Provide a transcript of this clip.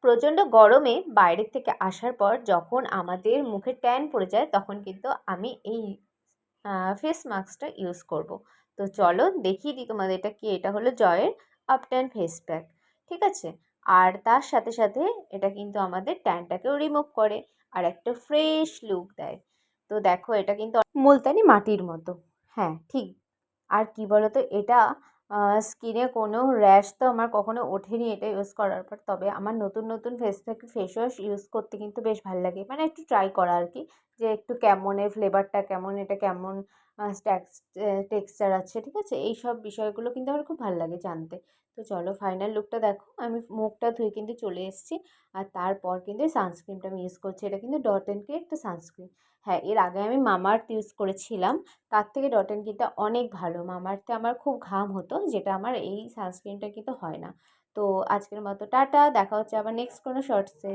প্রচণ্ড গরমে বাইরের থেকে আসার পর যখন আমাদের মুখে ট্যান পড়ে যায় তখন কিন্তু আমি এই ফেস মাস্কটা ইউজ করব। তো চলো দেখিয়ে দিই তোমাদের এটা কি। এটা হলো জয়ের আপ ট্যান ফেস প্যাক, ঠিক আছে। আর তার সাথে সাথে এটা কিন্তু আমাদের ট্যানটাকেও রিমুভ করে আর একটা ফ্রেশ লুক দেয়। তো দেখো এটা কিন্তু মুলতানি মাটির মতো। হ্যাঁ ঠিক। আর কি বলো তো, এটা স্কিনে কোনো র্যাশ তো আমার কখনো ওঠেনি এটা ইউজ করার পর। তবে আমার নতুন নতুন ফেস ওয়াশ ইউজ করতে কিন্তু বেশ ভালো লাগে, মানে একটু ট্রাই করা আর কি, যে একটু কেমন এর ফ্লেভারটা কেমন, এটা কেমন টেক্সচার আছে, ঠিক আছে। এই সব বিষয়গুলো কিন্তু আমার খুব ভালো লাগে জানতে। তো চলো ফাইনাল লুকটা দেখো। আমি মুখটা ধুয়ে কিন্তু চলে এসেছি। আর তারপর কিন্তু এই সানস্ক্রিনটা আমি ইউজ করছি। এটা কিন্তু ডট অ্যান্ড কি একটা সানস্ক্রিন। হ্যাঁ, এর আগে আমি মামাআর্থ ইউজ করেছিলাম, তার থেকে ডট অ্যান্ড কিটা অনেক ভালো। মামাআর্থে আমার খুব ঘাম হতো, যেটা আমার এই সানস্ক্রিনটা কিন্তু হয় না। তো আজকের মতো টাটা, দেখা হচ্ছে আবার নেক্সট কোনো শর্টসে।